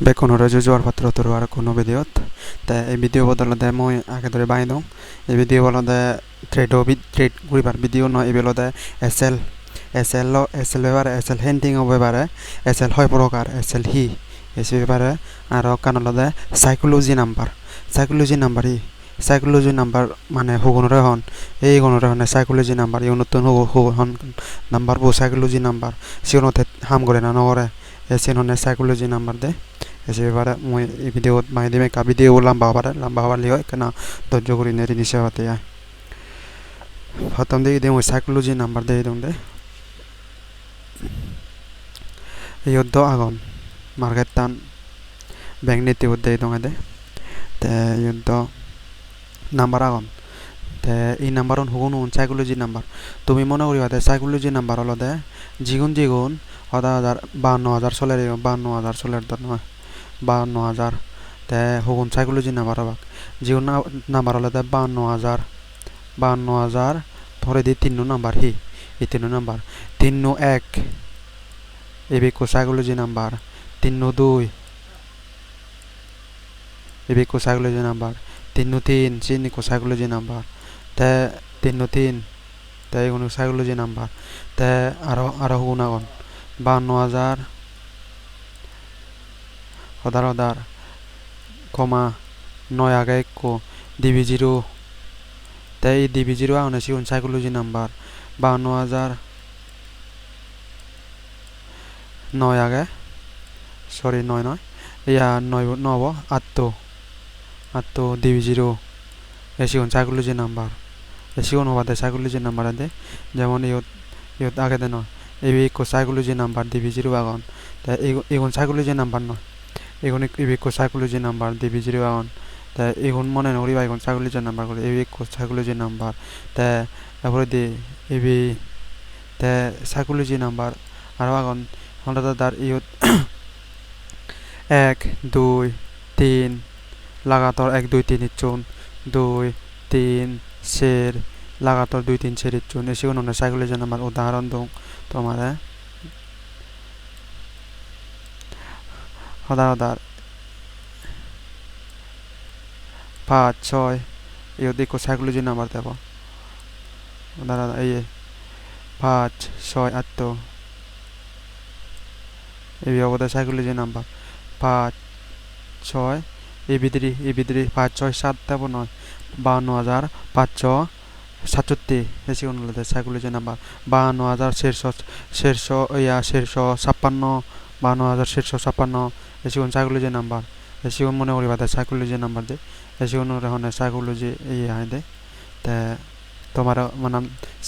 বেকনৰ যোৱাৰ পাত্ৰটোৰ আৰু কোনো ভিডিঅ'ত তে এই ভিডিঅ' বদলতে মই আগে ধৰে বাই দিওঁ এই ভিডিঅ' বলতে ট্ৰেড কৰিবাৰ ভিডিঅ' নহয় এইবেলতে এছ এল বেবাৰে এছ এল হেণ্টিং হ'ব পাৰে এছ এল হয় প্ৰকাৰ এছ এল হি এছ বেবাৰে আৰু কানলতে সাইকোলজি নাম্বাৰ মানে হুগুনৰে হন এই গুণৰে হন সাইকোলজি নাম্বাৰ ইউ নতুন হন নাম্বাৰ বো সাইকোলজি নাম্বার সিওনতে হাম করে না নগরে এসে হনে সাইকোলজি নাম্বার দে এসে ব্যাপারে মই এই ভিডিও মাই দিমে কা ভিডিও লম্বা হওয়ার হয় কেন ধৈর্য করি নেরি নিশে হতে যায় প্রথম দিকে দিই মই সাইকোলজি নাম্বার দিয়ে দিম দে যুদ্ধ আগুন মার্কেট টান ব্যাংক নীতি উদ্দেই দং দে তে যুদ্ধ নাম্বার আগুন তে এই নাম্বার হুগুন সাইকোলজি নাম্বার তুমি মনে করিবা দে সাইকোলজি নাম্বার হলো দে জিগুন 52,000 চলের 52,000 দর নয় 52,000 তে হুগুন সাইকোলজি নাম্বার হবা জিগুন নাম্বার হলো দে 52,000 পরে দি 3 নাম্বার হি এই 3 নাম্বার 301 এবিকো সাইকোলজি নাম্বার 302 এবিকো সাইকোলজি নাম্বার 303 চিনিকো সাইকোলজি নাম্বার তে 303 তে এগুলো সাইকোলজি নাম্বার তে আরো হুগুন আগুন 52,000 হদার কমা 9 আগে একো ডিবি জিরো তে এই ডিবি জিরো আগুন সিগুন সাইকোলজি নাম্বার 52,000 9 আগে সরি 9 নয় ইয়া 9 নব আত্তো ডিবি জিরো এসিগুন সাইকোলজি নাম্বার এসিগুন হবাদে সাইকোলজি নাম্বার দে যেমন ইয়ত আগে দে নয় এবিকো সাইকোলজি নাম্বার ডিবি জিরো আগুন তে এগুন সাইকোলজি নাম্বার নয় এগুন এবিকো সাইকোলজি নাম্বার ডিবি জিরো আগুন তে এগুন মনে নকরিবা এগুন সাইকোলজি নাম্বার করে এবিকো সাইকোলজি নাম্বার তে তারপরে দি এবি তে সাইকোলজি নাম্বার আর আগুন হলদা দার ইয়ত 1 2 3 লাগাতার 1 2 3 চুন 2 3 4 লাগাতার 2 3 4 চুন এসিগুন হনে সাইকোলজি নাম্বার উদাহরণ দং তোমারে হদার 5 6 ইয়ো দেখো সাইকোলজি নাম্বার দেব উদাহরণ এই 5 6 8 এই অবদা সাইকোলজি নাম্বার 5 6 এই ভিতরে 5 6 7 দেব নয় 52,567 এসি অনুলাদে সাইকোলজি নাম্বার 52,456 এসি কোন সাইকোলজি নাম্বার এসি কোন মনে করিবা দে সাইকোলজি নাম্বার দে এসি কোন রহনে সাইকোলজি এই আই দে তে তোমার মানে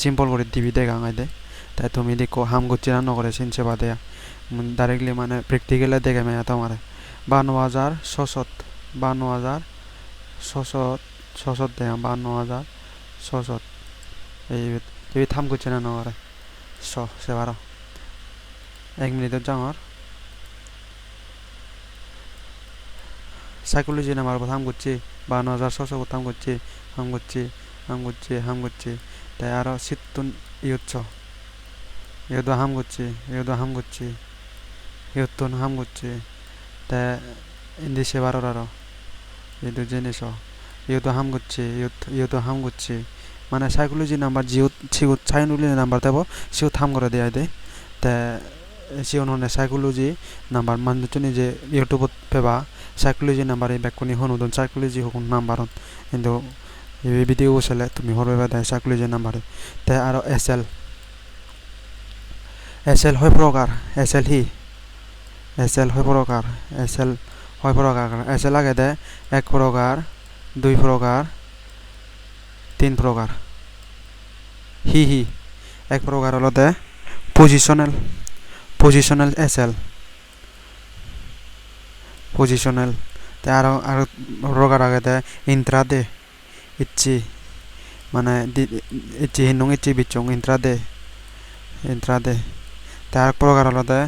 সিম্পল করে দিবি দে গাঙাই দে তাই তুমি দেখো হাম গুচ্ছি না নগরে সিনছে বাদে ডাইরেক্টলি মানে প্র্যাকটিক্যালে দেখে মেয়া তোমারে 52,600 দে 52,600 এই থাম গুচ্ছি না নগরে সে বারো 1 মিনিটের যাওয়ার সাইকোলজি নাম্বার থাম করছি 52,600 হাম করছি তাই আরো সিত্তুন ইউচ্ছ ইউদো হাম করছি ইউত্তুন হাম করছি তাই ইন্দি সে বারোর আরো ইউদো জিনিস ইউদো হাম করছি মানে সাইকোলজি নাম্বার জিও সাইকোলজি নাম্বার দেব সিও থাম করে দেয় দে তা সিও ননে সাইকোলজি নাম্বার মানুষজনে যে ইউটিউবত পেবা সাইকোলজি নাম্বার এই ব্যাকুনি হনুদন সাইকোলজি হুকুন নাম্বার কিন্তু এই ভিডিও চলে তুমি হরবে দেয় সাইকোলজি নাম্বারে তাই আরো এসএল হয় প্রকার এসএল হয় প্রকার এসএল আগে দেয় 1 প্রকার 2 প্রকার 3 প্রকার হি 1 প্রকার হলো দে পজিশনাল এসএল তাই আরো প্রকার আগে দেয় ইন্ট্রাডে ইচ্ছি মানে ইচ্ছি হিনুং ইচ্ছি বিচুং ইন্ট্রাডে তাই আর প্রকার হলো দে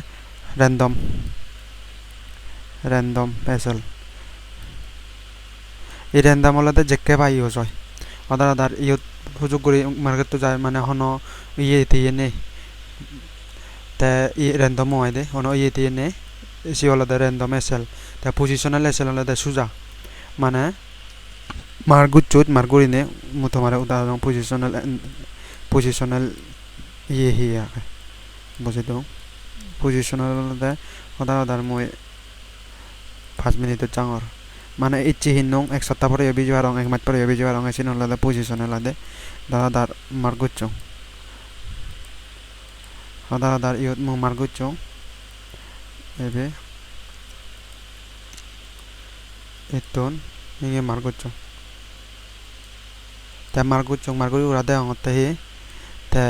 র্যান্ডম এসএল এই র্যান্ডম হলো দে যেকে পাই ইউজ হয় আদার ইউজ সুযোগ করে মার্কেট তো যায় মানে হনো ইয়ে দিয়ে নে তে ই র্যান্ডম হয় দে হনো ইয়ে দিয়ে নে isi olode random SL te positional SL olode suja mane mar guchut mar gurine mu tomare udaharon positional iye hiya বুঝে তো positional olode odar moi 5 minute jangor mane ichi hinnong ek satta pore biju arong ek mat pore biju arong esin olode positional ade dar mar guchung odar iot mu mar guchung ebe eton inge mar guchung te mar guchung mar guri urade angotte hi te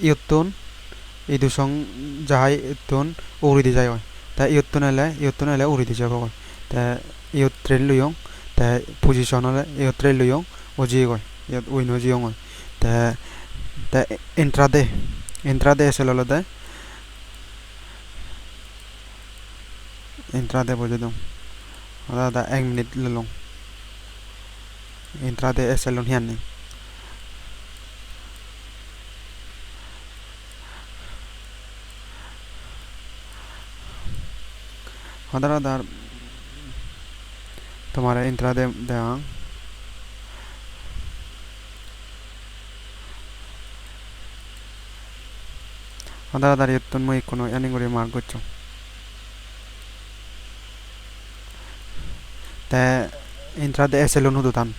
iotun idusong jahai iotun uri di jay te iotun ele uri di jabo te iot trail luyong te position ole iot trail luyong oji goy iot uino jiong te intraday esel olode intraday boje dong ada 1 minute lelong intraday esel on hian adar तुम्हारे intraday देंग adar yutun mo ikono yani ngori mar gocho te intrade eselon hudutan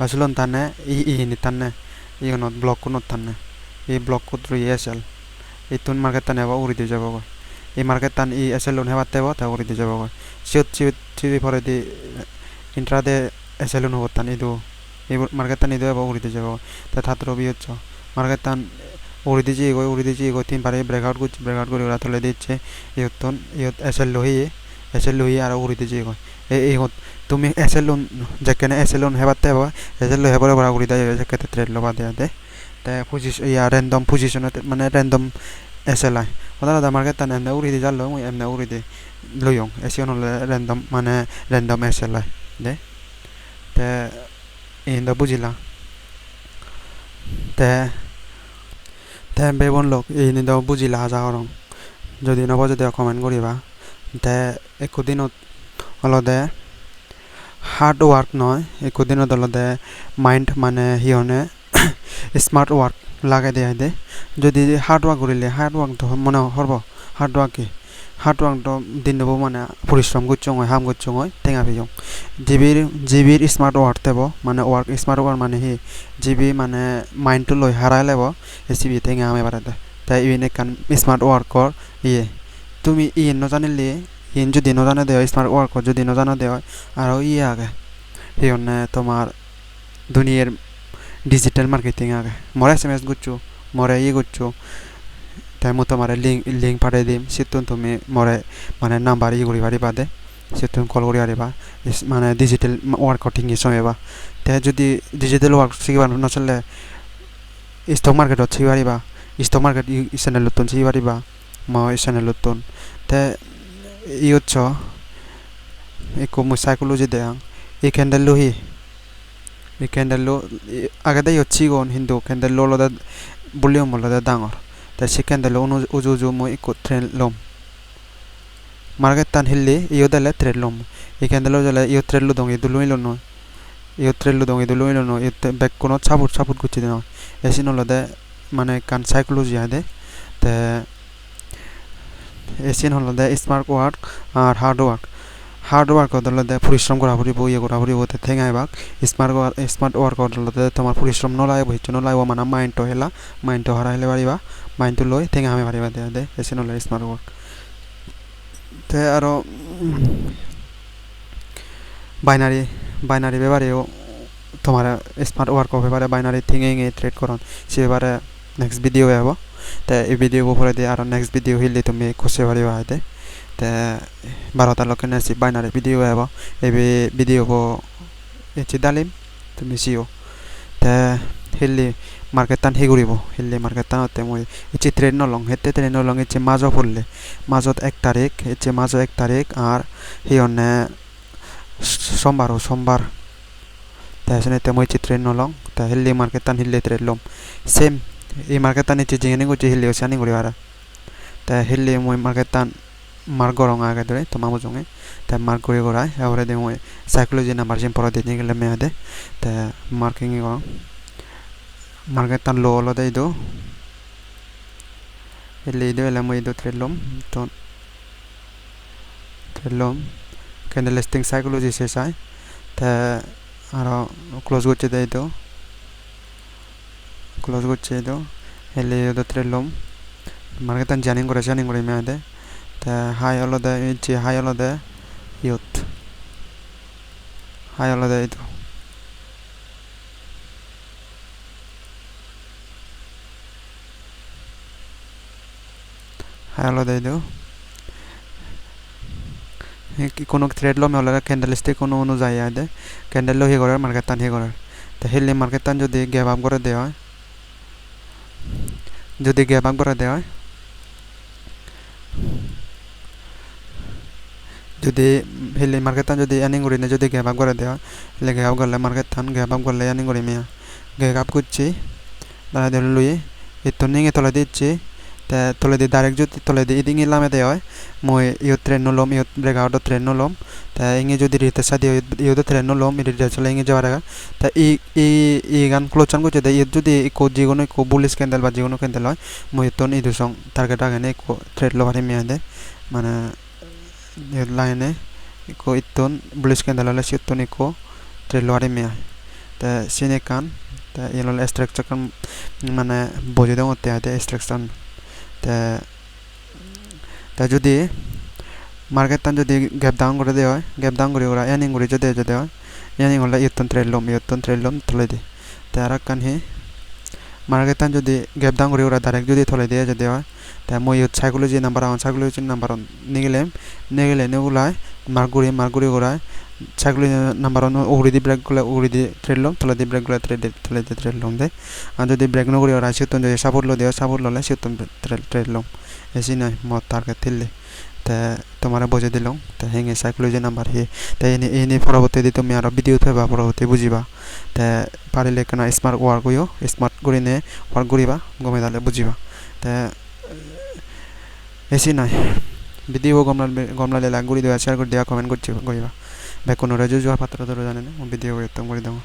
aslon tanne i ni tanne i not block kuno tanne i block kutru esel itun market tanne ba uri de jabo i market tan i eselon hebatte ba ta uri de jabo chit pore di intrade eselon hutan idu i market tan idu ba uri de jabo ta thatro bi hoccho market tan uri de go tin pare breakout করে ওরা তুলে দিচ্ছে ইয়তন SL লোহি আর uri de go এই তুমি SL loan যেখানে SL loan হেবাতে হবে SL লো হেবরে বড় uri দেয় যেখানে ট্রেড লো বাদে দে তে পজিশন ইয়া র্যান্ডম পজিশন মানে র্যান্ডম এসএল আই ওদারা মার্কেট তান এমনে uri de জালো মই এমনে uri de লইং এসিয়ন র্যান্ডম মানে র্যান্ডম এসএল আই দে তে ইন্দা বুঝিলা তে te bebon lok ini do bujila haja orong jodi no boje de comment koriba te ekudinot olode hard work noy ekudinot olode mind mane hione smart work lage de ade jodi hard work korile hard work to mone horbo hard work to din do mane পরিশ্রম গুচ্ছং হয় হাম গুচ্ছং হয় তেঙ্গা পিজং জিবির smart work দেবো মানে work smart work মানে হি GB মানে mind to লই হারাই লেব এসিবি তেঙ্গা আমি বাড়াতে তাই ইনে কান স্মার্ট ওয়ার্কর ইয়ে তুমি ইয়ে নজানিলে ইন যদি নজানে দেয় স্মার্ট ওয়ার্কর যদি নজানো দেয় আর ইয়ে আগে হিয়নে তোমার দুনিয়ার ডিজিটাল মার্কেটিং আগে মরে এসএমএস গুচ্ছু মরে ইয়ে গুচ্ছু তাই মো তোমার লিঙ্ক পাঠিয়ে দিম সেতুন তুমি মরে মানে নাম্বার ই করি পারিবা দে সেতুন কল করি পারিবা মানে ডিজিটাল ওয়ার্কটিং এ সময়বা তাই যদি ডিজিটাল ওয়ার্ক শিখিবা নচলে স্টক মার্কেটত শিখি পারিবা স্টক মার্কেট চ্যানেলত শিখি পারিবা মই চ্যানেলত তে ই হচ্ছে একো মই সাইকোলজি দেয়াং এই ক্যান্ডেল লোহি এই ক্যান্ডেল লো আগে দেই হচ্ছি গন হিন্দু ক্যান্ডেল লো লদা বলিয়ম লদা ডাঙর ta second lo uju mo ikko trend lom market tan hilli iyo dale trend lom ikende lo jale iyo trend lo dong idului lo no iyo back kono sabut guchi no esin lo de mane kan psychology ade te esin holo de smart work আর hard work হলো দে পরিশ্রম করা পড়িব ইয়ে করা পড়িব তে থেঙাই বাক smart work হলো দে তোমার পরিশ্রম নলাই বহিচ নলাই ও মানে মাইন্ড তো হেলা মাইন্ড তো হারাইলে পারিবা মাইন্ড তো লই থেঙা আমি পারিবা দে এসে নলাই স্মার্ট ওয়ার্ক তে আরো বাইনারি ব্যাপারেও তোমার স্মার্ট ওয়ার্ক ব্যাপারে বাইনারি থিঙ্কিং এ ট্রেড করন সে ব্যাপারে নেক্সট ভিডিও হবো তে এই ভিডিও উপরে দিয়ে আর নেক্সট ভিডিও হইলে তুমি খুশি পারিবা আইতে te 12টা লোকে নেছি বাইনারি ভিডিও হব এই ভিডিও হব এচি দালিম তুমি সিও তে হিল্লি মার্কেট টান হি ঘুরিব হিল্লি মার্কেট টানতে মই এচি ট্রেন নলং হেতে ট্রেন নলং এচি মাঝো পড়লে মাঝত 1 তারিখ এচি মাঝো 1 তারিখ আর হিয়নে সোমবার তে সেনেতে মই এচি ট্রেন নলং তে হিল্লি মার্কেট টান হিল্লি ট্রেন লম সেম এই মার্কেট টান এচি জিঙনি গুচি হিল্লি ওসানি ঘুরিবারা তে হিল্লি মই মার্কেট টান mark gorong aga dore to mamu jonge ta mark gori gorai awre de moi psychology number jim pora de ni gele me ade ta marking gorong market tan lo lo dai do ele do ele moi do trelom to trelom candlestick psychology se sai ta aro close goche dai do close goche do ele do trelom market tan janin gore me ade ta high holo da che high holo da youth high holo da itu high holo da itu কোনো thread লো মেলা candlestick কোনো অনুযায়ী আদে candle লো হি করে market টান হি করে তা হেলে মার্কেট টান যদি গ্যাপ আপ করে দেওয়া যদি গ্যাপ আপ করে দেওয়া যদি হেলে মার্কেট টান যদি আর্নিং করি না যদি গ্যাপ আপ করে দেওয়া হেলে গ্যাপ আপ করলে মার্কেট টান গ্যাপ আপ করলে আর্নিং করি মিয়া গ্যাপ আপ করছি দাঁড়া দিল লুই এতো নিয়ে তোলা দিচ্ছি ta tole di direct jodi tole di iding ilame de hoy moi yo tren no lom yo breakout tren no lom ta inge jodi rite sa di yo tren no lom iri chole inge jawara ta i gan close go jodi yo jodi ko jigono ko bullish candle ba jigono candle hoy moi ton idu song target agane ko trade lo bari me ade mana yo line ko iton bullish candle la siton ko trade lo bari me ta sine kan ta yelo structure kan মানে boje dong te ade structure তা যদি market টান যদি gap down করে দেওয়া হয় gap down করে ওরা এর্নিং করে যদি হয় এর্নিং হলে ইয়তন ট্রেড লম থলে দি তা আর কান হি মার্কেট টান যদি গ্যাপ ডাউন করে ওরা ডাইরেক্ট যদি থলে দিয়ে যদি হয় তা মই সাইকোলজি নাম্বার নিগেলে নেগুলাই মার্গুরি ওরা সাইকোলজি নাম্বার উড়ি দি ব্রেক গুলো উড়ি দি ট্রেড লম থলে দি ব্রেক গুলো ট্রেড লম দে আর যদি ব্রেক ন করে ওরা সিতন যদি সাপোর্ট লো দেওয়া সাপোর্ট ললে সিতন ট্রেড লম এসি নাই মত টার্গেট থিলে তা তোমারে বুঝে দিলাম তা হেঙ্গে সাইকোলজি নাম্বার হি তা এনি পরবর্তীতে তুমি আরো ভিডিও থাকবা পরবর্তী বুঝিবা তা পারিলে কেন স্মার্ট ওয়ার্ক হইও স্মার্ট করে নে ওয়ার্ক করিবা গমে দালে বুঝিবা তা এসি নাই ভিডিও গমলালে লাগ করে দেওয়া শেয়ার করে দেওয়া কমেন্ট করছি করিবা বে কোনো রাজু জোয়া পাত্র ধরে জানে না ভিডিও একদম করে দাও